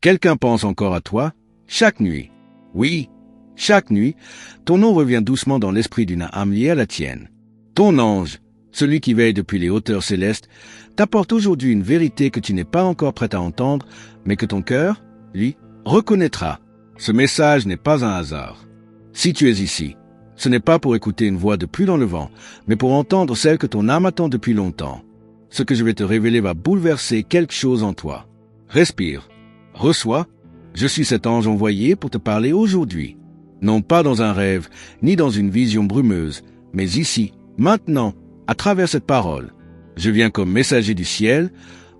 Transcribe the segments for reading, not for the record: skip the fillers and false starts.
Quelqu'un pense encore à toi, chaque nuit. Oui, chaque nuit, ton nom revient doucement dans l'esprit d'une âme liée à la tienne. Ton ange, celui qui veille depuis les hauteurs célestes, t'apporte aujourd'hui une vérité que tu n'es pas encore prêt à entendre, mais que ton cœur, lui, reconnaîtra. Ce message n'est pas un hasard. Si tu es ici, ce n'est pas pour écouter une voix de pluie dans le vent, mais pour entendre celle que ton âme attend depuis longtemps. Ce que je vais te révéler va bouleverser quelque chose en toi. Respire. Reçois. Je suis cet ange envoyé pour te parler aujourd'hui. Non pas dans un rêve, ni dans une vision brumeuse, mais ici, maintenant, à travers cette parole. Je viens comme messager du ciel,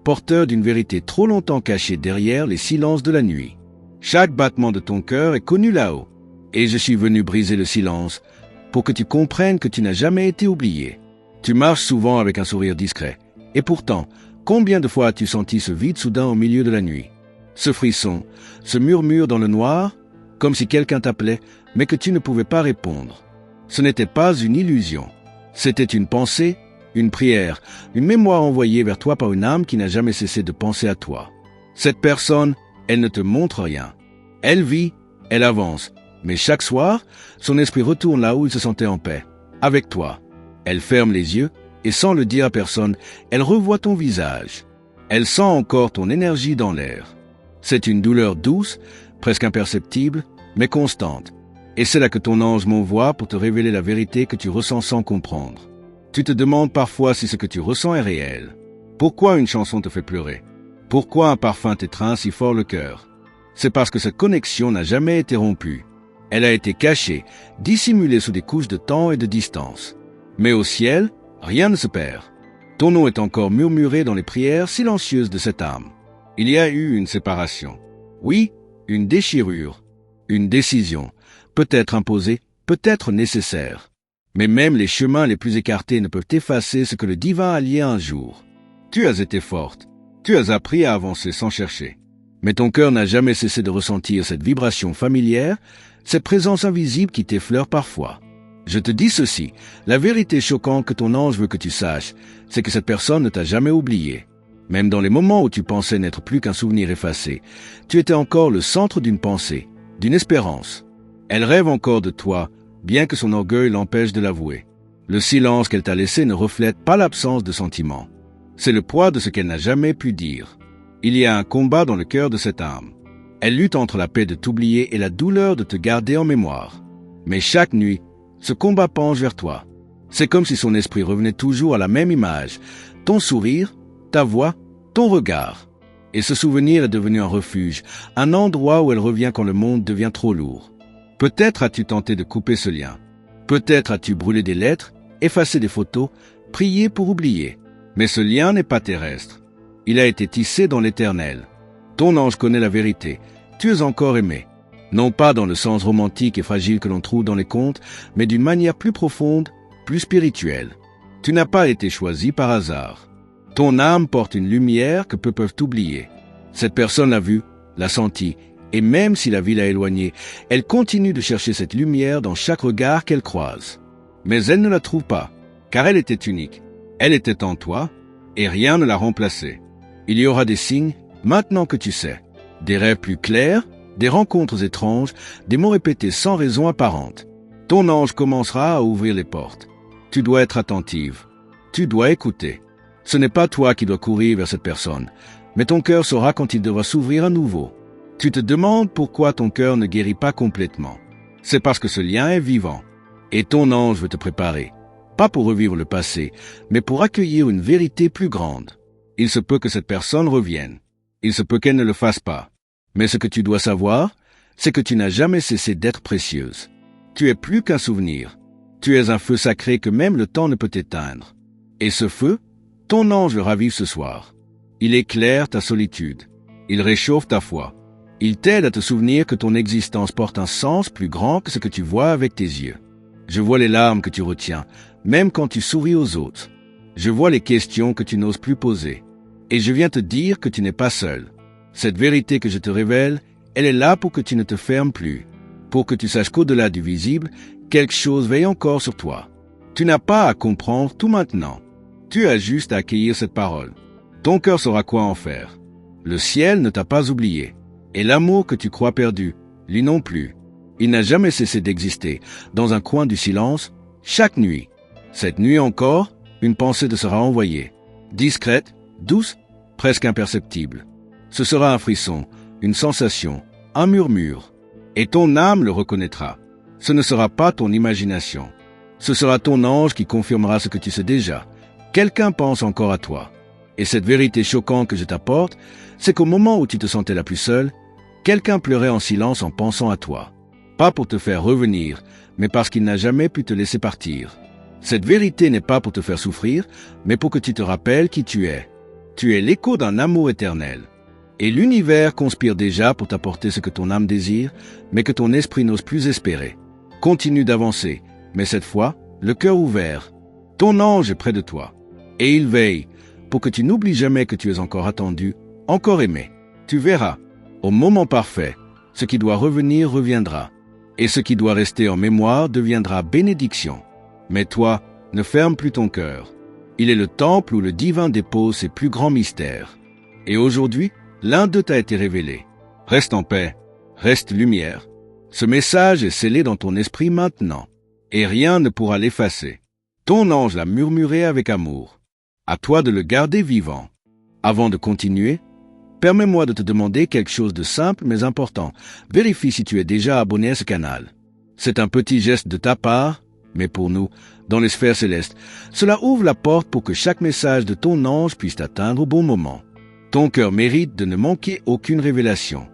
porteur d'une vérité trop longtemps cachée derrière les silences de la nuit. Chaque battement de ton cœur est connu là-haut. Et je suis venu briser le silence pour que tu comprennes que tu n'as jamais été oublié. Tu marches souvent avec un sourire discret. Et pourtant, combien de fois as-tu senti ce vide soudain au milieu de la nuit? Ce frisson, ce murmure dans le noir, comme si quelqu'un t'appelait, mais que tu ne pouvais pas répondre. Ce n'était pas une illusion. C'était une pensée, une prière, une mémoire envoyée vers toi par une âme qui n'a jamais cessé de penser à toi. Cette personne, elle ne te montre rien. Elle vit, elle avance. Mais chaque soir, son esprit retourne là où il se sentait en paix, avec toi. Elle ferme les yeux, et sans le dire à personne, elle revoit ton visage. Elle sent encore ton énergie dans l'air. C'est une douleur douce, presque imperceptible, mais constante. Et c'est là que ton ange m'envoie pour te révéler la vérité que tu ressens sans comprendre. Tu te demandes parfois si ce que tu ressens est réel. Pourquoi une chanson te fait pleurer? Pourquoi un parfum t'étreint si fort le cœur? C'est parce que cette connexion n'a jamais été rompue. Elle a été cachée, dissimulée sous des couches de temps et de distance. Mais au ciel, rien ne se perd. Ton nom est encore murmuré dans les prières silencieuses de cette âme. Il y a eu une séparation. Oui, une déchirure, une décision, peut-être imposée, peut-être nécessaire. Mais même les chemins les plus écartés ne peuvent effacer ce que le divin a lié un jour. Tu as été forte, tu as appris à avancer sans chercher. Mais ton cœur n'a jamais cessé de ressentir cette vibration familière, cette présence invisible qui t'effleure parfois. Je te dis ceci, la vérité choquante que ton ange veut que tu saches, c'est que cette personne ne t'a jamais oublié. Même dans les moments où tu pensais n'être plus qu'un souvenir effacé, tu étais encore le centre d'une pensée, d'une espérance. Elle rêve encore de toi, bien que son orgueil l'empêche de l'avouer. Le silence qu'elle t'a laissé ne reflète pas l'absence de sentiments. C'est le poids de ce qu'elle n'a jamais pu dire. Il y a un combat dans le cœur de cette âme. Elle lutte entre la paix de t'oublier et la douleur de te garder en mémoire. Mais chaque nuit, ce combat penche vers toi. C'est comme si son esprit revenait toujours à la même image, ton sourire, ta voix, ton regard. Et ce souvenir est devenu un refuge, un endroit où elle revient quand le monde devient trop lourd. Peut-être as-tu tenté de couper ce lien. Peut-être as-tu brûlé des lettres, effacé des photos, prié pour oublier. Mais ce lien n'est pas terrestre. Il a été tissé dans l'éternel. Ton ange connaît la vérité. Tu es encore aimé. Non pas dans le sens romantique et fragile que l'on trouve dans les contes, mais d'une manière plus profonde, plus spirituelle. Tu n'as pas été choisi par hasard. Ton âme porte une lumière que peu peuvent oublier. Cette personne l'a vue, l'a sentie, et même si la vie l'a éloignée, elle continue de chercher cette lumière dans chaque regard qu'elle croise. Mais elle ne la trouve pas, car elle était unique. Elle était en toi, et rien ne l'a remplacée. Il y aura des signes, maintenant que tu sais. Des rêves plus clairs, des rencontres étranges, des mots répétés sans raison apparente. Ton ange commencera à ouvrir les portes. Tu dois être attentive. Tu dois écouter. Ce n'est pas toi qui dois courir vers cette personne, mais ton cœur saura quand il devra s'ouvrir à nouveau. Tu te demandes pourquoi ton cœur ne guérit pas complètement. C'est parce que ce lien est vivant. Et ton ange veut te préparer. Pas pour revivre le passé, mais pour accueillir une vérité plus grande. Il se peut que cette personne revienne. Il se peut qu'elle ne le fasse pas. Mais ce que tu dois savoir, c'est que tu n'as jamais cessé d'être précieuse. Tu es plus qu'un souvenir. Tu es un feu sacré que même le temps ne peut éteindre. Et ce feu, ton ange le ravive ce soir. Il éclaire ta solitude. Il réchauffe ta foi. Il t'aide à te souvenir que ton existence porte un sens plus grand que ce que tu vois avec tes yeux. Je vois les larmes que tu retiens, même quand tu souris aux autres. Je vois les questions que tu n'oses plus poser. Et je viens te dire que tu n'es pas seul. Cette vérité que je te révèle, elle est là pour que tu ne te fermes plus. Pour que tu saches qu'au-delà du visible, quelque chose veille encore sur toi. Tu n'as pas à comprendre tout maintenant. Tu as juste à accueillir cette parole. Ton cœur saura quoi en faire. Le ciel ne t'a pas oublié. Et l'amour que tu crois perdu, lui non plus. Il n'a jamais cessé d'exister, dans un coin du silence, chaque nuit. Cette nuit encore, une pensée te sera envoyée. Discrète, douce, presque imperceptible. Ce sera un frisson, une sensation, un murmure. Et ton âme le reconnaîtra. Ce ne sera pas ton imagination. Ce sera ton ange qui confirmera ce que tu sais déjà. Quelqu'un pense encore à toi. Et cette vérité choquante que je t'apporte, c'est qu'au moment où tu te sentais la plus seule, quelqu'un pleurait en silence en pensant à toi. Pas pour te faire revenir, mais parce qu'il n'a jamais pu te laisser partir. Cette vérité n'est pas pour te faire souffrir, mais pour que tu te rappelles qui tu es. Tu es l'écho d'un amour éternel. Et l'univers conspire déjà pour t'apporter ce que ton âme désire, mais que ton esprit n'ose plus espérer. Continue d'avancer, mais cette fois, le cœur ouvert. Ton ange est près de toi. Et il veille, pour que tu n'oublies jamais que tu es encore attendu, encore aimé. Tu verras, au moment parfait, ce qui doit revenir reviendra. Et ce qui doit rester en mémoire deviendra bénédiction. Mais toi, ne ferme plus ton cœur. Il est le temple où le divin dépose ses plus grands mystères. Et aujourd'hui, l'un d'eux t'a été révélé. Reste en paix, reste lumière. Ce message est scellé dans ton esprit maintenant, et rien ne pourra l'effacer. Ton ange l'a murmuré avec amour. À toi de le garder vivant. Avant de continuer, permets-moi de te demander quelque chose de simple mais important. Vérifie si tu es déjà abonné à ce canal. C'est un petit geste de ta part, mais pour nous, dans les sphères célestes, cela ouvre la porte pour que chaque message de ton ange puisse t'atteindre au bon moment. Ton cœur mérite de ne manquer aucune révélation.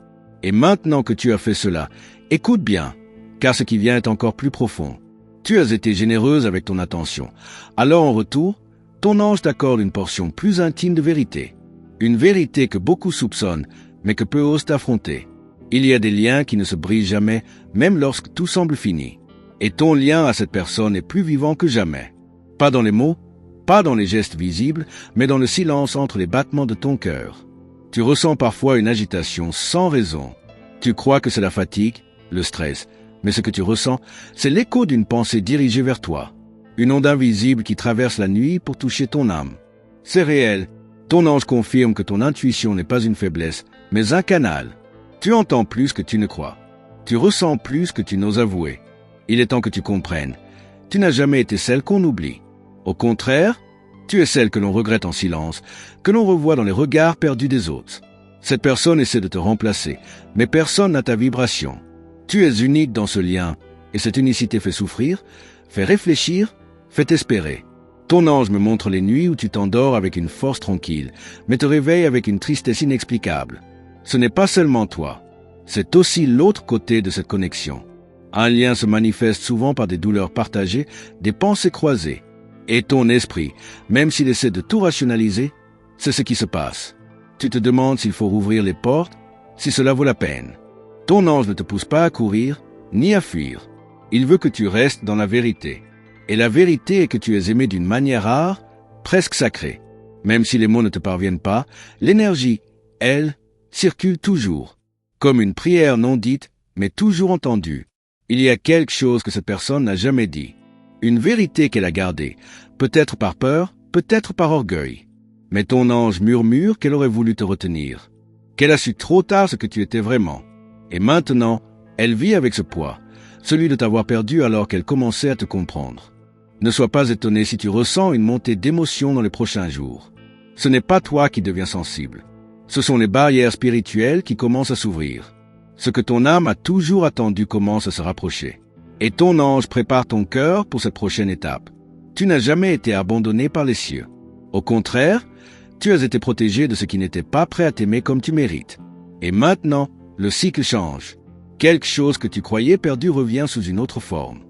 Et maintenant que tu as fait cela, écoute bien, car ce qui vient est encore plus profond. Tu as été généreuse avec ton attention. Alors en retour, ton ange t'accorde une portion plus intime de vérité. Une vérité que beaucoup soupçonnent, mais que peu osent affronter. Il y a des liens qui ne se brisent jamais, même lorsque tout semble fini. Et ton lien à cette personne est plus vivant que jamais. Pas dans les mots, pas dans les gestes visibles, mais dans le silence entre les battements de ton cœur. Tu ressens parfois une agitation sans raison. Tu crois que c'est la fatigue, le stress, mais ce que tu ressens, c'est l'écho d'une pensée dirigée vers toi. Une onde invisible qui traverse la nuit pour toucher ton âme. C'est réel. Ton ange confirme que ton intuition n'est pas une faiblesse, mais un canal. Tu entends plus que tu ne crois. Tu ressens plus que tu n'oses avouer. Il est temps que tu comprennes. Tu n'as jamais été celle qu'on oublie. Au contraire, tu es celle que l'on regrette en silence, que l'on revoit dans les regards perdus des autres. Cette personne essaie de te remplacer, mais personne n'a ta vibration. Tu es unique dans ce lien, et cette unicité fait souffrir, fait réfléchir, fait espérer. Ton ange me montre les nuits où tu t'endors avec une force tranquille, mais te réveilles avec une tristesse inexplicable. Ce n'est pas seulement toi, c'est aussi l'autre côté de cette connexion. Un lien se manifeste souvent par des douleurs partagées, des pensées croisées. Et ton esprit, même s'il essaie de tout rationaliser, c'est ce qui se passe. Tu te demandes s'il faut rouvrir les portes, si cela vaut la peine. Ton ange ne te pousse pas à courir, ni à fuir. Il veut que tu restes dans la vérité. Et la vérité est que tu es aimé d'une manière rare, presque sacrée. Même si les mots ne te parviennent pas, l'énergie, elle, circule toujours. Comme une prière non dite, mais toujours entendue. Il y a quelque chose que cette personne n'a jamais dit. Une vérité qu'elle a gardée, peut-être par peur, peut-être par orgueil. Mais ton ange murmure qu'elle aurait voulu te retenir, qu'elle a su trop tard ce que tu étais vraiment. Et maintenant, elle vit avec ce poids, celui de t'avoir perdu alors qu'elle commençait à te comprendre. Ne sois pas étonné si tu ressens une montée d'émotion dans les prochains jours. Ce n'est pas toi qui deviens sensible. Ce sont les barrières spirituelles qui commencent à s'ouvrir. Ce que ton âme a toujours attendu commence à se rapprocher. Et ton ange prépare ton cœur pour cette prochaine étape. Tu n'as jamais été abandonné par les cieux. Au contraire, tu as été protégé de ce qui n'était pas prêt à t'aimer comme tu mérites. Et maintenant, le cycle change. Quelque chose que tu croyais perdu revient sous une autre forme.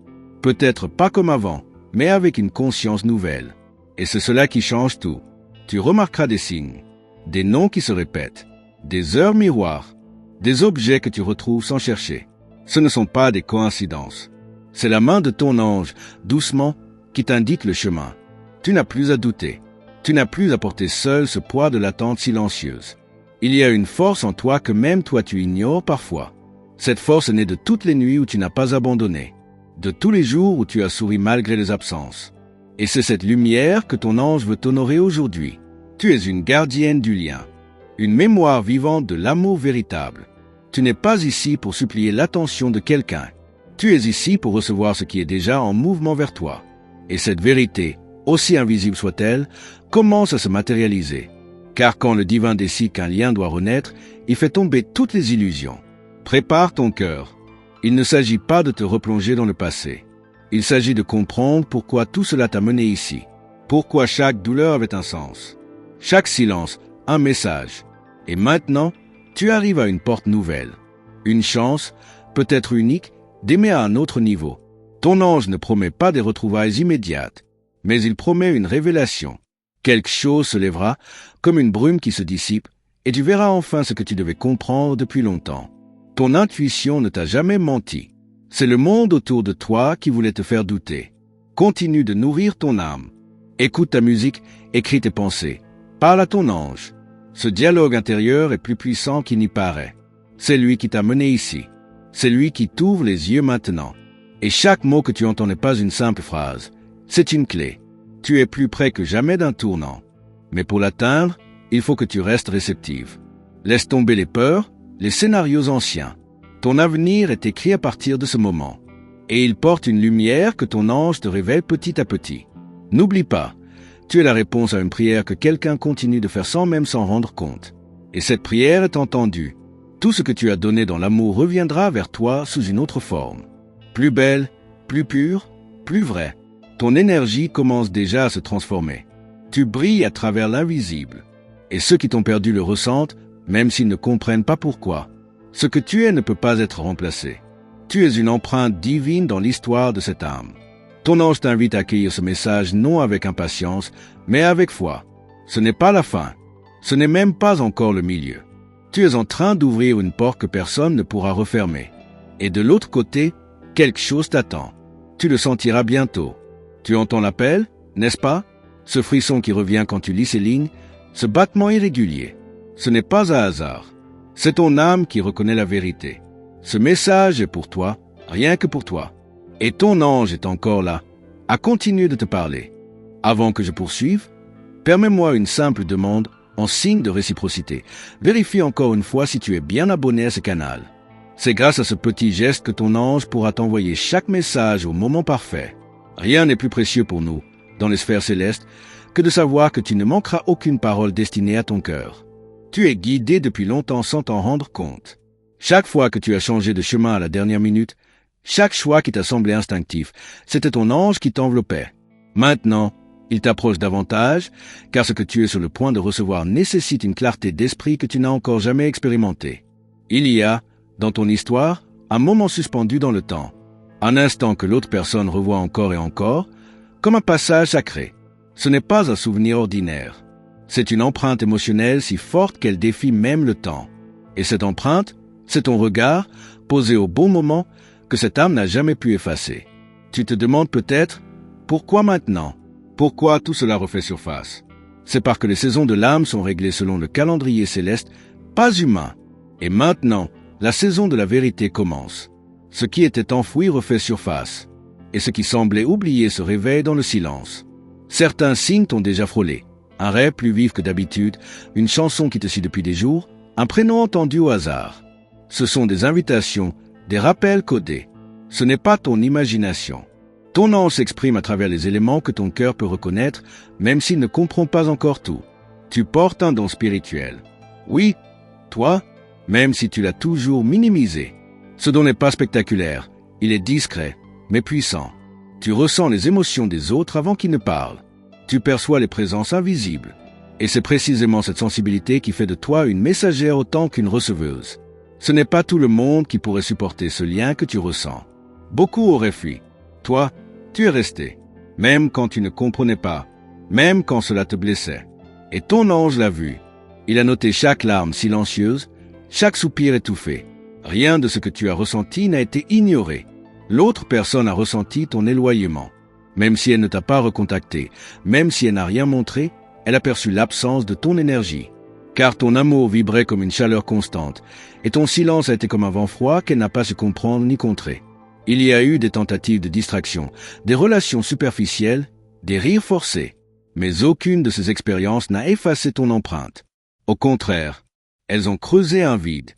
Peut-être pas comme avant, mais avec une conscience nouvelle. Et c'est cela qui change tout. Tu remarqueras des signes, des noms qui se répètent, des heures miroirs, des objets que tu retrouves sans chercher. Ce ne sont pas des coïncidences. C'est la main de ton ange, doucement, qui t'indique le chemin. Tu n'as plus à douter. Tu n'as plus à porter seul ce poids de l'attente silencieuse. Il y a une force en toi que même toi tu ignores parfois. Cette force est née de toutes les nuits où tu n'as pas abandonné, de tous les jours où tu as souri malgré les absences. Et c'est cette lumière que ton ange veut t'honorer aujourd'hui. Tu es une gardienne du lien, une mémoire vivante de l'amour véritable. Tu n'es pas ici pour supplier l'attention de quelqu'un. Tu es ici pour recevoir ce qui est déjà en mouvement vers toi. Et cette vérité, aussi invisible soit-elle, commence à se matérialiser. Car quand le divin décide qu'un lien doit renaître, il fait tomber toutes les illusions. Prépare ton cœur. Il ne s'agit pas de te replonger dans le passé. Il s'agit de comprendre pourquoi tout cela t'a mené ici. Pourquoi chaque douleur avait un sens. Chaque silence, un message. Et maintenant, tu arrives à une porte nouvelle. Une chance, peut-être unique, d'aimer à un autre niveau. Ton ange ne promet pas des retrouvailles immédiates, mais il promet une révélation. Quelque chose se lèvera, comme une brume qui se dissipe, et tu verras enfin ce que tu devais comprendre depuis longtemps. Ton intuition ne t'a jamais menti. C'est le monde autour de toi qui voulait te faire douter. Continue de nourrir ton âme. Écoute ta musique, écris tes pensées. Parle à ton ange. Ce dialogue intérieur est plus puissant qu'il n'y paraît. C'est lui qui t'a mené ici. C'est lui qui t'ouvre les yeux maintenant. Et chaque mot que tu entends n'est pas une simple phrase. C'est une clé. Tu es plus près que jamais d'un tournant. Mais pour l'atteindre, il faut que tu restes réceptive. Laisse tomber les peurs, les scénarios anciens. Ton avenir est écrit à partir de ce moment. Et il porte une lumière que ton ange te révèle petit à petit. N'oublie pas, tu es la réponse à une prière que quelqu'un continue de faire sans même s'en rendre compte. Et cette prière est entendue. Tout ce que tu as donné dans l'amour reviendra vers toi sous une autre forme. Plus belle, plus pure, plus vraie. Ton énergie commence déjà à se transformer. Tu brilles à travers l'invisible. Et ceux qui t'ont perdu le ressentent, même s'ils ne comprennent pas pourquoi. Ce que tu es ne peut pas être remplacé. Tu es une empreinte divine dans l'histoire de cette âme. Ton ange t'invite à accueillir ce message non avec impatience, mais avec foi. Ce n'est pas la fin. Ce n'est même pas encore le milieu. Tu es en train d'ouvrir une porte que personne ne pourra refermer. Et de l'autre côté, quelque chose t'attend. Tu le sentiras bientôt. Tu entends l'appel, n'est-ce pas? Ce frisson qui revient quand tu lis ces lignes, ce battement irrégulier. Ce n'est pas un hasard. C'est ton âme qui reconnaît la vérité. Ce message est pour toi, rien que pour toi. Et ton ange est encore là, à continuer de te parler. Avant que je poursuive, permets-moi une simple demande en signe de réciprocité. Vérifie encore une fois si tu es bien abonné à ce canal. C'est grâce à ce petit geste que ton ange pourra t'envoyer chaque message au moment parfait. Rien n'est plus précieux pour nous, dans les sphères célestes, que de savoir que tu ne manqueras aucune parole destinée à ton cœur. Tu es guidé depuis longtemps sans t'en rendre compte. Chaque fois que tu as changé de chemin à la dernière minute, chaque choix qui t'a semblé instinctif, c'était ton ange qui t'enveloppait. Maintenant, il t'approche davantage, car ce que tu es sur le point de recevoir nécessite une clarté d'esprit que tu n'as encore jamais expérimentée. Il y a, dans ton histoire, un moment suspendu dans le temps, un instant que l'autre personne revoit encore et encore, comme un passage sacré. Ce n'est pas un souvenir ordinaire. C'est une empreinte émotionnelle si forte qu'elle défie même le temps. Et cette empreinte, c'est ton regard, posé au bon moment, que cette âme n'a jamais pu effacer. Tu te demandes peut-être, pourquoi maintenant? Pourquoi tout cela refait surface? C'est parce que les saisons de l'âme sont réglées selon le calendrier céleste, pas humain. Et maintenant, la saison de la vérité commence. Ce qui était enfoui refait surface. Et ce qui semblait oublié se réveille dans le silence. Certains signes t'ont déjà frôlé. Un rêve plus vif que d'habitude, une chanson qui te suit depuis des jours, un prénom entendu au hasard. Ce sont des invitations, des rappels codés. Ce n'est pas ton imagination. Ton ange s'exprime à travers les éléments que ton cœur peut reconnaître, même s'il ne comprend pas encore tout. Tu portes un don spirituel. Oui, toi, même si tu l'as toujours minimisé. Ce don n'est pas spectaculaire, il est discret, mais puissant. Tu ressens les émotions des autres avant qu'ils ne parlent. Tu perçois les présences invisibles. Et c'est précisément cette sensibilité qui fait de toi une messagère autant qu'une receveuse. Ce n'est pas tout le monde qui pourrait supporter ce lien que tu ressens. Beaucoup auraient fui. Toi, tu es resté. Même quand tu ne comprenais pas. Même quand cela te blessait. Et ton ange l'a vu. Il a noté chaque larme silencieuse, chaque soupir étouffé. Rien de ce que tu as ressenti n'a été ignoré. L'autre personne a ressenti ton éloignement. Même si elle ne t'a pas recontacté, même si elle n'a rien montré, elle a perçu l'absence de ton énergie. Car ton amour vibrait comme une chaleur constante, et ton silence a été comme un vent froid qu'elle n'a pas su comprendre ni contrer. Il y a eu des tentatives de distraction, des relations superficielles, des rires forcés, mais aucune de ces expériences n'a effacé ton empreinte. Au contraire, elles ont creusé un vide.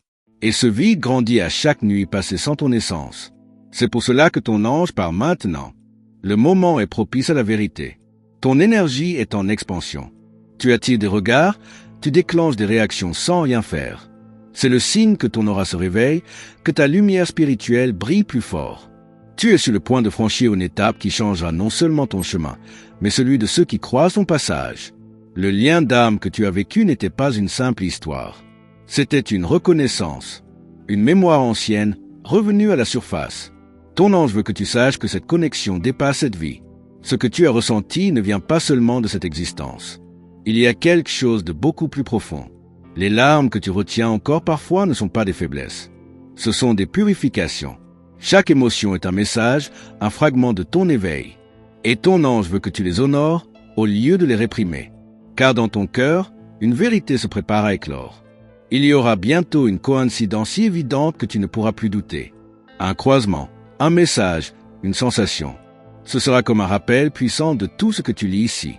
Et ce vide grandit à chaque nuit passée sans ton essence. C'est pour cela que ton ange part maintenant. Le moment est propice à la vérité. Ton énergie est en expansion. Tu attires des regards, tu déclenches des réactions sans rien faire. C'est le signe que ton aura se réveille, que ta lumière spirituelle brille plus fort. Tu es sur le point de franchir une étape qui changera non seulement ton chemin, mais celui de ceux qui croisent ton passage. Le lien d'âme que tu as vécu n'était pas une simple histoire. C'était une reconnaissance, une mémoire ancienne, revenue à la surface. Ton ange veut que tu saches que cette connexion dépasse cette vie. Ce que tu as ressenti ne vient pas seulement de cette existence. Il y a quelque chose de beaucoup plus profond. Les larmes que tu retiens encore parfois ne sont pas des faiblesses. Ce sont des purifications. Chaque émotion est un message, un fragment de ton éveil. Et ton ange veut que tu les honores au lieu de les réprimer. Car dans ton cœur, une vérité se prépare à éclore. Il y aura bientôt une coïncidence si évidente que tu ne pourras plus douter. Un croisement, un message, une sensation. Ce sera comme un rappel puissant de tout ce que tu lis ici.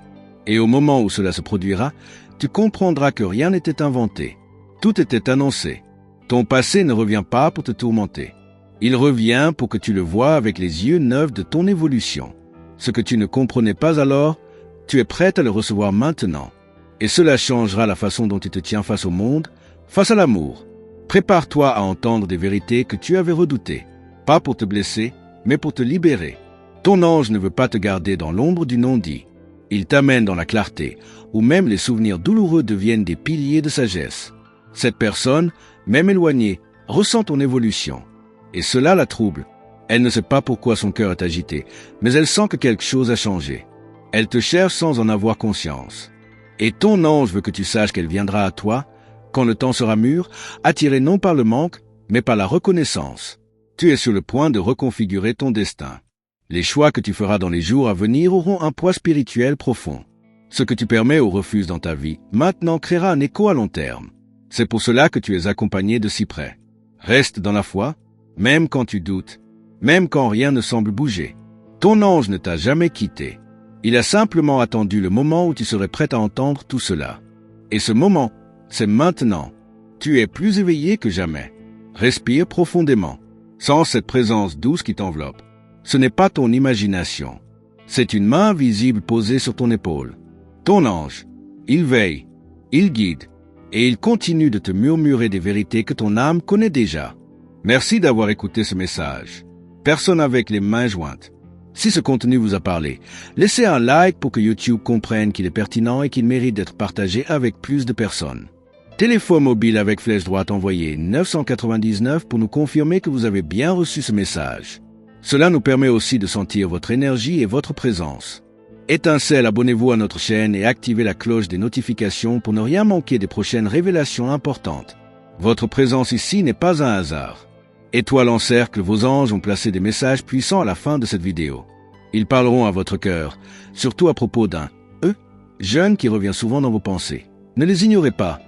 Et au moment où cela se produira, tu comprendras que rien n'était inventé. Tout était annoncé. Ton passé ne revient pas pour te tourmenter. Il revient pour que tu le vois avec les yeux neufs de ton évolution. Ce que tu ne comprenais pas alors, tu es prête à le recevoir maintenant. Et cela changera la façon dont tu te tiens face au monde, face à l'amour. Prépare-toi à entendre des vérités que tu avais redoutées. Pas pour te blesser, mais pour te libérer. Ton ange ne veut pas te garder dans l'ombre du non-dit. Il t'amène dans la clarté, où même les souvenirs douloureux deviennent des piliers de sagesse. Cette personne, même éloignée, ressent ton évolution. Et cela la trouble. Elle ne sait pas pourquoi son cœur est agité, mais elle sent que quelque chose a changé. Elle te cherche sans en avoir conscience. Et ton ange veut que tu saches qu'elle viendra à toi, quand le temps sera mûr, attirée non par le manque, mais par la reconnaissance. Tu es sur le point de reconfigurer ton destin. Les choix que tu feras dans les jours à venir auront un poids spirituel profond. Ce que tu permets ou refuses dans ta vie, maintenant créera un écho à long terme. C'est pour cela que tu es accompagné de si près. Reste dans la foi, même quand tu doutes, même quand rien ne semble bouger. Ton ange ne t'a jamais quitté. Il a simplement attendu le moment où tu serais prêt à entendre tout cela. Et ce moment, c'est maintenant. Tu es plus éveillé que jamais. Respire profondément. Sens cette présence douce qui t'enveloppe. Ce n'est pas ton imagination. C'est une main visible posée sur ton épaule. Ton ange, il veille, il guide, et il continue de te murmurer des vérités que ton âme connaît déjà. Merci d'avoir écouté ce message. Personne avec les mains jointes. Si ce contenu vous a parlé, laissez un like pour que YouTube comprenne qu'il est pertinent et qu'il mérite d'être partagé avec plus de personnes. Téléphone mobile avec flèche droite envoyé 999 pour nous confirmer que vous avez bien reçu ce message. Cela nous permet aussi de sentir votre énergie et votre présence. Étincelle, abonnez-vous à notre chaîne et activez la cloche des notifications pour ne rien manquer des prochaines révélations importantes. Votre présence ici n'est pas un hasard. Étoile en cercle, vos anges ont placé des messages puissants à la fin de cette vidéo. Ils parleront à votre cœur, surtout à propos d'un « eux » jeune qui revient souvent dans vos pensées. Ne les ignorez pas.